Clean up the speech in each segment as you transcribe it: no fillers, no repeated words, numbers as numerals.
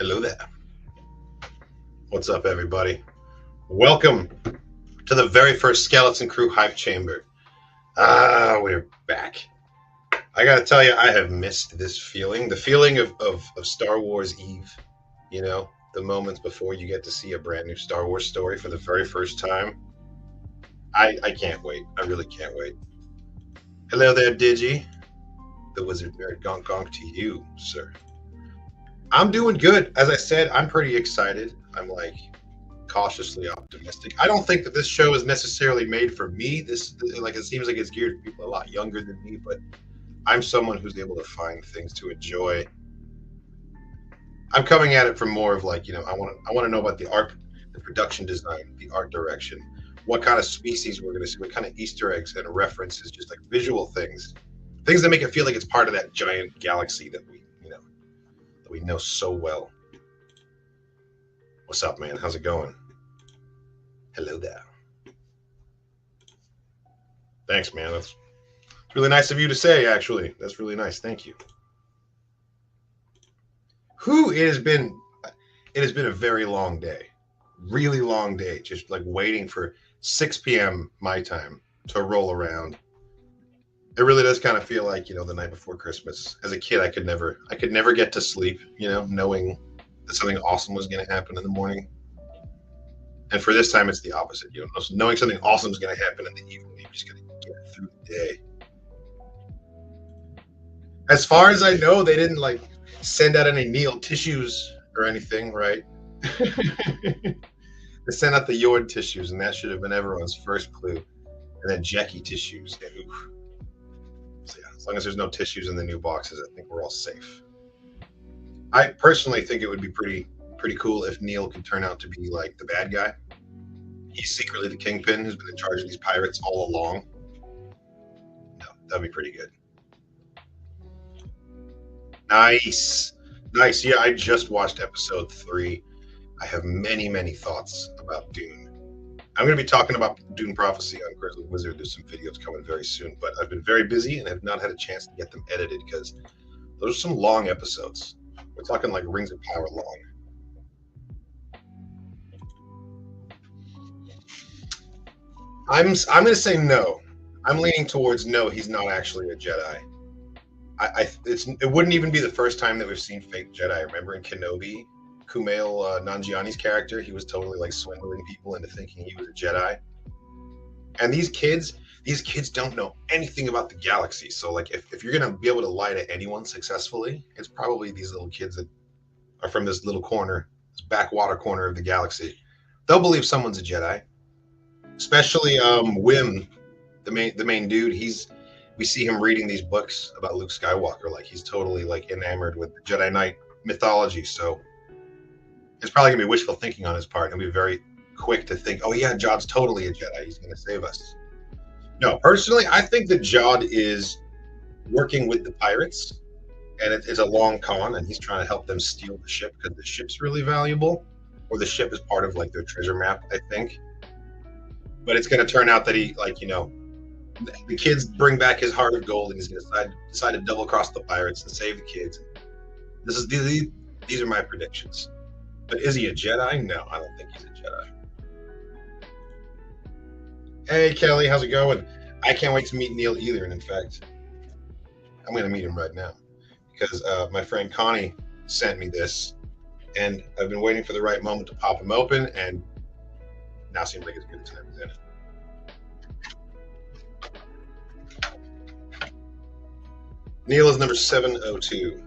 Hello there. What's up, everybody? Welcome to the very first Skeleton Crew Hype Chamber. We're back. I gotta tell you, I have missed this feeling. The feeling of Star Wars Eve. You know, the moments before you get to see a brand new Star Wars story for the very first time. I can't wait. I really can't wait. Hello there, Digi. The Wizard Nerd Gonk Gonk to you, sir. I'm doing good. As I said, I'm pretty excited. I'm like cautiously optimistic. I don't think that this show is necessarily made for me. Like it seems like it's geared for people a lot younger than me, but I'm someone who's able to find things to enjoy. I'm coming at it from more of like, I want to know about the art, the production design, the art direction, what kind of species we're going to see, what kind of Easter eggs and references, just like visual things that make it feel like it's part of that giant galaxy that we know so well. What's up, man? How's it going? Hello there. Thanks, man. That's really nice of you to say, actually. That's really nice. Thank you. It has been a very long day. Really long day. Just like waiting for 6 p.m. my time to roll around. It really does kind of feel like, the night before Christmas. As a kid, I could never get to sleep, knowing that something awesome was going to happen in the morning. And for this time, it's the opposite. Knowing something awesome is going to happen in the evening, you're just going to get through the day. As far as I know, they didn't send out any Neil tissues or anything, right? They sent out the Yord tissues, and that should have been everyone's first clue. And then Jackie tissues. And, oof. So yeah, as long as there's no tissues in the new boxes, I think we're all safe. I personally think it would be pretty cool if Neil could turn out to be like the bad guy. He's secretly the kingpin who's been in charge of these pirates all along. No, that'd be pretty good. Nice. Yeah, I just watched episode 3. I have many thoughts about Dune. I'm going to be talking about Dune Prophecy on Grizzly Wizard. There's some videos coming very soon, but I've been very busy and have not had a chance to get them edited because those are some long episodes. We're talking like Rings of Power long. I'm going to say no. I'm leaning towards no. He's not actually a Jedi. It wouldn't even be the first time that we've seen fake Jedi. Remember in Kenobi, Kumail Nanjiani's character, he was totally like swindling people into thinking he was a Jedi. And these kids don't know anything about the galaxy. So like if you're gonna be able to lie to anyone successfully, it's probably these little kids that are from this little corner, this backwater corner of the galaxy. They'll believe someone's a Jedi. Especially Wim, the main dude. We see him reading these books about Luke Skywalker. Like he's totally like enamored with the Jedi Knight mythology. So it's probably gonna be wishful thinking on his part. He'll be very quick to think, oh yeah, Jod's totally a Jedi. He's gonna save us. No, personally, I think that Jod is working with the pirates, and it's a long con, and he's trying to help them steal the ship because the ship's really valuable, or the ship is part of like their treasure map, I think. But it's gonna turn out that he the kids bring back his heart of gold, and he's gonna decide to double cross the pirates and save the kids. These are my predictions. But is he a Jedi? No, I don't think he's a Jedi. Hey, Kelly, how's it going? I can't wait to meet Neil either. And in fact, I'm going to meet him right now because my friend Connie sent me this, and I've been waiting for the right moment to pop him open, and now seems like it's good to present it. Neil is number 702.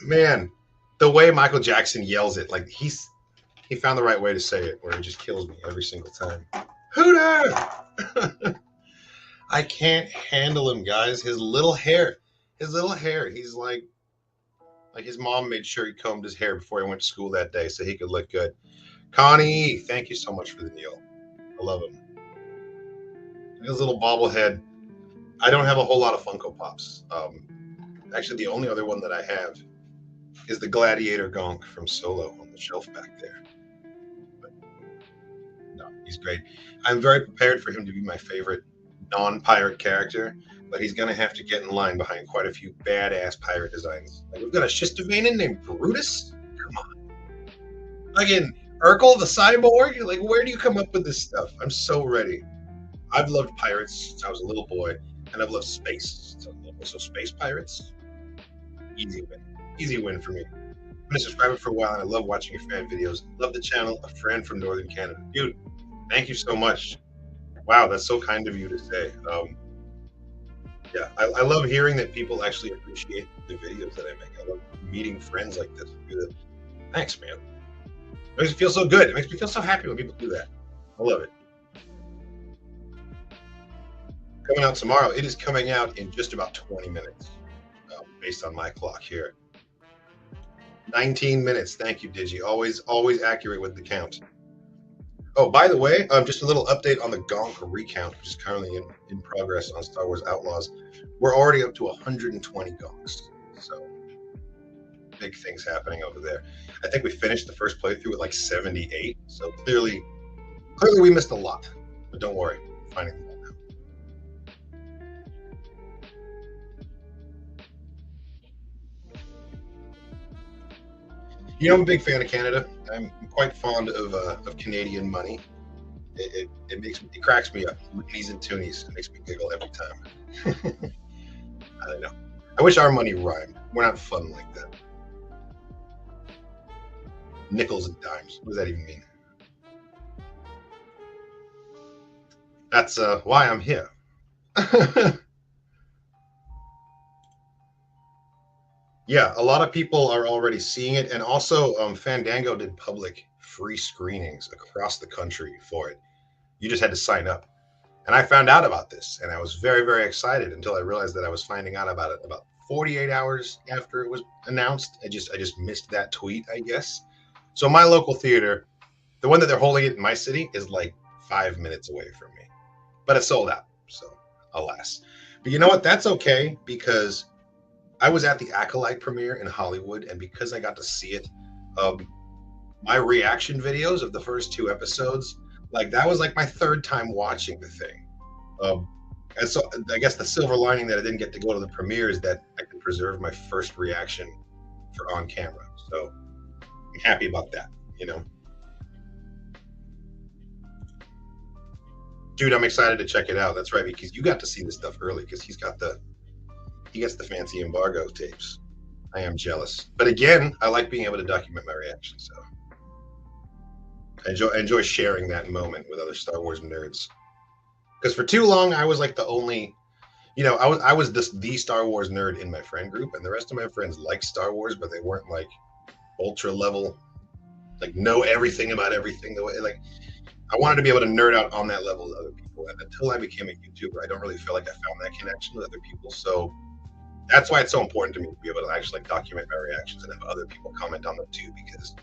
Man, the way Michael Jackson yells it, like he found the right way to say it, where it just kills me every single time. Hooter! I can't handle him, guys. His little hair. He's like his mom made sure he combed his hair before he went to school that day so he could look good. Connie, thank you so much for the Neil. I love him. His little bobblehead. I don't have a whole lot of Funko Pops. Actually, the only other one that I have is the Gladiator Gonk from Solo on the shelf back there. But No, he's great. I'm very prepared for him to be my favorite non-pirate character, but he's gonna have to get in line behind quite a few badass pirate designs. Like we've got a Shistavanen named Brutus. Come on, again, Urkel the cyborg. Like, where do you come up with this stuff? I'm so ready. I've loved pirates since I was a little boy, and I've loved space. So space pirates, easy win. Easy win for me. I've been a subscriber for a while, and I love watching your fan videos. Love the channel. A friend from Northern Canada. Dude, thank you so much. Wow, that's so kind of you to say. Yeah, I love hearing that people actually appreciate the videos that I make. I love meeting friends like this. Thanks, man. It makes me feel so good. It makes me feel so happy when people do that. I love it. Coming out tomorrow. It is coming out in just about 20 minutes, based on my clock here. 19 minutes. Thank you, Digi. Always accurate with the count. Oh, by the way, just a little update on the Gonk recount, which is currently in progress on Star Wars Outlaws. We're already up to 120 Gonks. So big things happening over there. I think we finished the first playthrough with like 78. So clearly we missed a lot. But don't worry, we're finding them all now. You know, I'm a big fan of Canada. I'm quite fond of Canadian money. It cracks me up. Loonies and toonies. It makes me giggle every time. I don't know. I wish our money rhymed. We're not fun like that. Nickels and dimes. What does that even mean? That's why I'm here. Yeah, a lot of people are already seeing it, and also Fandango did public free screenings across the country for it. You just had to sign up, and I found out about this, and I was very, very excited until I realized that I was finding out about it about 48 hours after it was announced. I just missed that tweet, I guess. So my local theater, the one that they're holding it in my city, is like 5 minutes away from me, but it's sold out. So alas, but you know what? That's okay because I was at the Acolyte premiere in Hollywood, and because I got to see it, my reaction videos of the first two episodes, like that was like my third time watching the thing. Um, and so I guess the silver lining that I didn't get to go to the premiere is that I could preserve my first reaction for on camera. So I'm happy about that, you know. Dude, I'm excited to check it out. That's right, because you got to see this stuff early because he gets the fancy embargo tapes. I am jealous. But again, I like being able to document my reactions. So I enjoy sharing that moment with other Star Wars nerds. Because for too long, I was like the only, I was the Star Wars nerd in my friend group, and the rest of my friends liked Star Wars, but they weren't like ultra level, like know everything about everything. The way like I wanted to be able to nerd out on that level with other people. And until I became a YouTuber, I don't really feel like I found that connection with other people. So that's why it's so important to me to be able to actually document my reactions and have other people comment on them too, because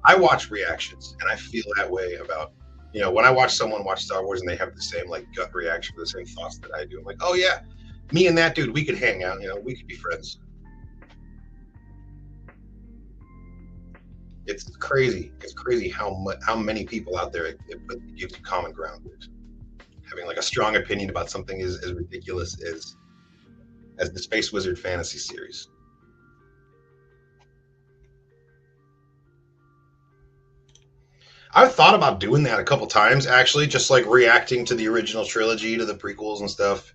I watch reactions and I feel that way about, when I watch someone watch Star Wars and they have the same like gut reaction, the same thoughts that I do. I'm like, oh yeah, me and that dude, we could hang out, we could be friends. It's crazy. It's crazy how many people out there it gives you common ground with. Having like a strong opinion about something is as ridiculous as the Space Wizard fantasy series. I've thought about doing that a couple times, actually, just like reacting to the original trilogy, to the prequels and stuff.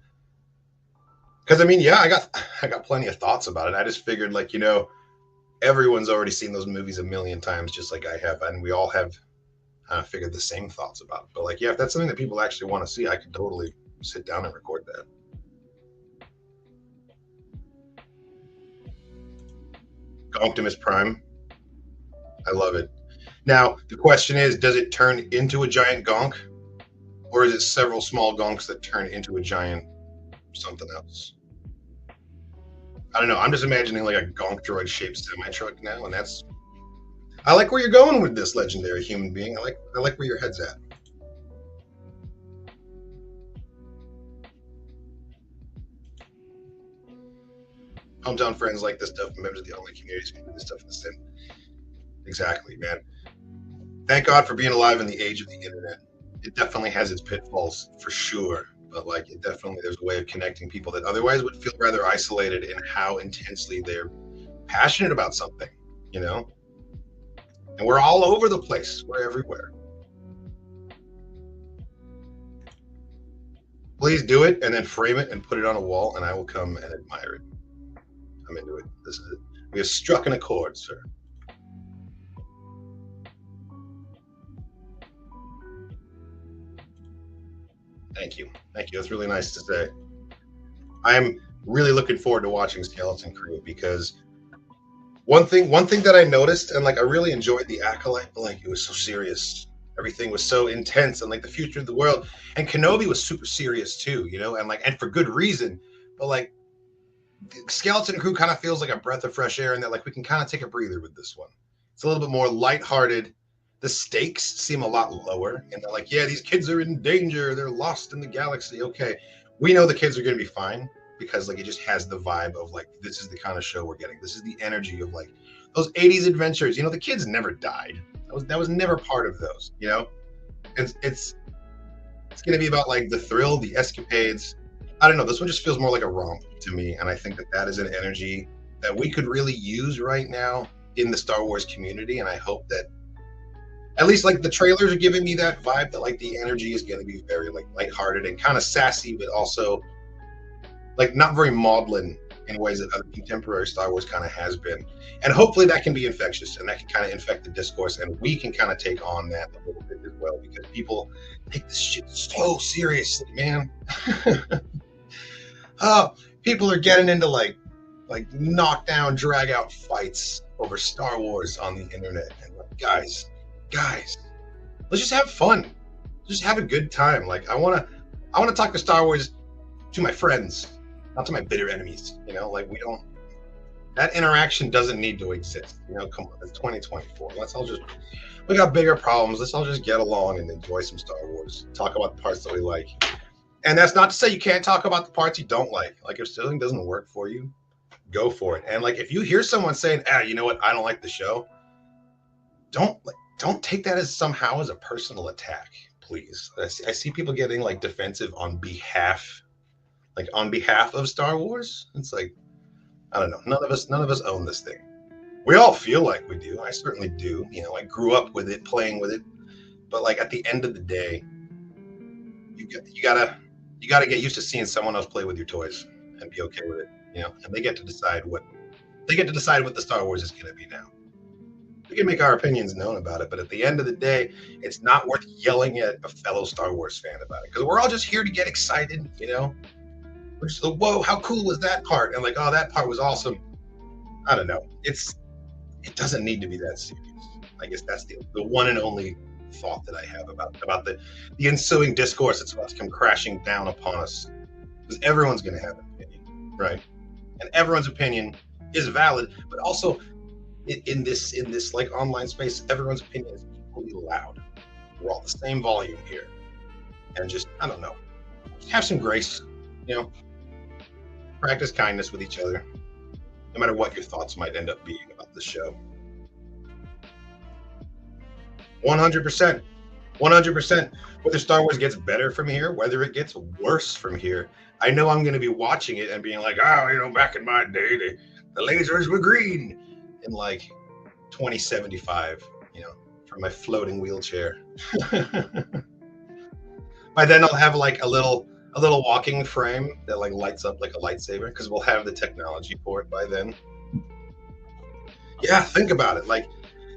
Because I mean, yeah, I got plenty of thoughts about it. I just figured, like, everyone's already seen those movies a million times, just like I have, and we all have figured the same thoughts about it. But like, yeah, if that's something that people actually want to see, I could totally sit down and record that. Optimus Prime. I love it. Now, the question is, does it turn into a giant gonk? Or is it several small gonks that turn into a giant something else? I don't know. I'm just imagining like a gonk droid shaped semi truck now, and I like where you're going with this legendary human being. I like where your head's at. Hometown friends like this stuff. Members of the online communities can do this stuff in the same. Exactly, man. Thank God for being alive in the age of the internet. It definitely has its pitfalls for sure, but like it definitely there's a way of connecting people that otherwise would feel rather isolated in how intensely they're passionate about something, you know? And we're all over the place. We're everywhere. Please do it and then frame it and put it on a wall, and I will come and admire it. I'm into it. This is it. We have struck an accord, sir. Thank you. Thank you. That's really nice to say. I'm really looking forward to watching Skeleton Crew because one thing that I noticed and like I really enjoyed the Acolyte, but like it was so serious. Everything was so intense and like the future of the world. And Kenobi was super serious too, you know, and like and for good reason. But like Skeleton Crew kind of feels like a breath of fresh air, and that like we can kind of take a breather with this one. It's a little bit more lighthearted. The stakes seem a lot lower, and they're like, yeah, these kids are in danger. They're lost in the galaxy. Okay, we know the kids are going to be fine because like it just has the vibe of like this is the kind of show we're getting. This is the energy of like those '80s adventures. You know, the kids never died. That was never part of those. You know, it's going to be about like the thrill, the escapades. I don't know. This one just feels more like a romp to me, and I think that that is an energy that we could really use right now in the Star Wars community. And I hope that at least like the trailers are giving me that vibe that like the energy is going to be very like lighthearted and kind of sassy, but also like not very maudlin in ways that other contemporary Star Wars kind of has been. And hopefully that can be infectious and that can kind of infect the discourse, and we can kind of take on that a little bit as well because people take this shit so seriously, man. Oh, people are getting into like knockdown, drag out fights over Star Wars on the internet, and like guys, let's just have fun, just have a good time. Like I want to talk to Star Wars to my friends, not to my bitter enemies. You know, like we don't. That interaction doesn't need to exist. You know, come on, it's 2024. Let's all just. We got bigger problems. Let's all just get along and enjoy some Star Wars. Talk about the parts that we like. And that's not to say you can't talk about the parts you don't like. Like if something doesn't work for you, go for it. And like if you hear someone saying, "Ah, you know what? I don't like the show," don't take that as somehow as a personal attack, please. I see people getting like defensive on behalf of Star Wars. It's like I don't know. None of us own this thing. We all feel like we do. I certainly do. You know, I grew up with it, playing with it. But like at the end of the day, you gotta get used to seeing someone else play with your toys and be okay with it. You know, and they get to decide what the Star Wars is going to be now. We can make our opinions known about it, but at the end of the day, it's not worth yelling at a fellow Star Wars fan about it because we're all just here to get excited. You know, we're just like, whoa, how cool was that part? And like, oh, that part was awesome. I don't know. It doesn't need to be that serious. I guess that's the one and only thought that I have about the ensuing discourse that's about to come crashing down upon us. Because everyone's going to have an opinion, right? And everyone's opinion is valid, but also in this like online space, everyone's opinion is equally loud. We're all the same volume here, and just I don't know, just have some grace, you know, practice kindness with each other, no matter what your thoughts might end up being about the show. 100%. 100%. Whether Star Wars gets better from here, whether it gets worse from here, I know I'm going to be watching it and being like, oh, you know, back in my day, the lasers were green in like 2075, you know, from my floating wheelchair. By then, I'll have like a little walking frame that like lights up like a lightsaber because we'll have the technology for it by then. Yeah, think about it. Like,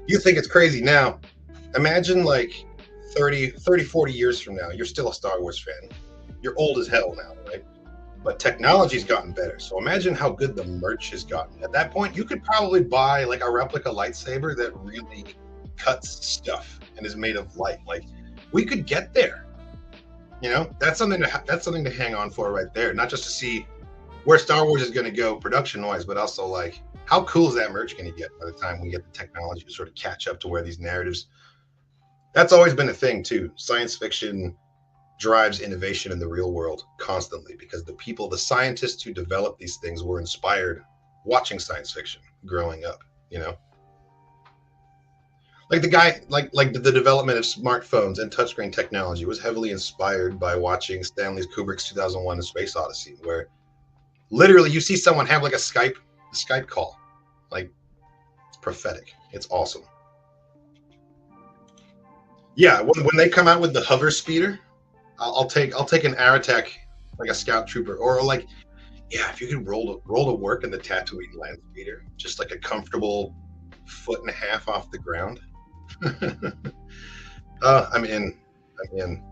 you think it's crazy now. Imagine like 40 years from now, you're still a Star Wars fan. You're old as hell now, right? But technology's gotten better. So imagine how good the merch has gotten. At that point, you could probably buy like a replica lightsaber that really cuts stuff and is made of light. Like we could get there. You know, that's something to hang on for right there. Not just to see where Star Wars is going to go production wise, but also like how cool is that merch going to get by the time we get the technology to sort of catch up to where these narratives. That's always been a thing too. Science fiction drives innovation in the real world constantly because the scientists who developed these things were inspired watching science fiction growing up, you know? Like the guy, like the development of smartphones and touchscreen technology was heavily inspired by watching Stanley Kubrick's 2001: A Space Odyssey, where literally you see someone have like a Skype call. Like, it's prophetic. It's awesome. Yeah, when they come out with the hover speeder, I'll take an Aratech, like a scout trooper, or like, yeah, if you could roll to work in the Tatooine land speeder, just like a comfortable foot and a half off the ground. I'm in. I'm in.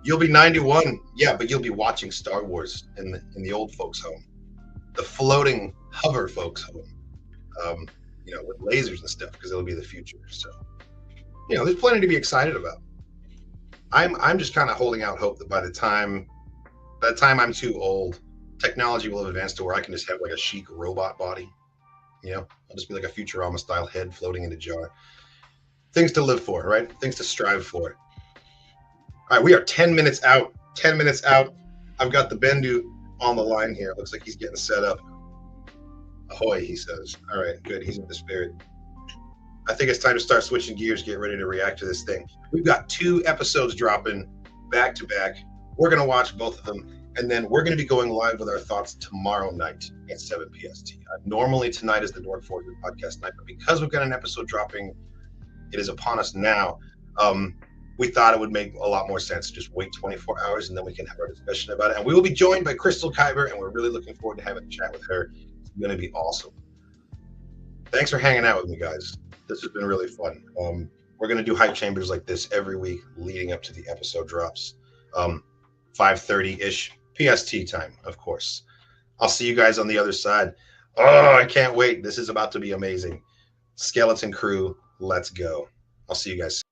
You'll be 91, yeah, but you'll be watching Star Wars in the old folks' home, the floating hover folks' home, um, with lasers and stuff, because it'll be the future. So, there's plenty to be excited about. I'm just kind of holding out hope that by the time I'm too old, technology will have advanced to where I can just have like a chic robot body. I'll just be like a Futurama style head floating in a jar. Things to live for, right? Things to strive for. All right, we are 10 minutes out. 10 minutes out. I've got the Bendu on the line here. Looks like he's getting set up. Ahoy, he says. All right, good. He's in the spirit. I think it's time to start switching gears, get ready to react to this thing. We've got 2 episodes dropping back to back. We're going to watch both of them, and then we're going to be going live with our thoughts tomorrow night at 7 PST. Normally, tonight is the Dork Forward podcast night, but because we've got an episode dropping, it is upon us now. We thought it would make a lot more sense to just wait 24 hours, and then we can have our discussion about it. And we will be joined by Crystal Kyber, and we're really looking forward to having a chat with her. It's going to be awesome. Thanks for hanging out with me, guys. This has been really fun. We're going to do hype chambers like this every week leading up to the episode drops. 5:30-ish PST time, of course. I'll see you guys on the other side. Oh, I can't wait. This is about to be amazing. Skeleton Crew, let's go. I'll see you guys soon.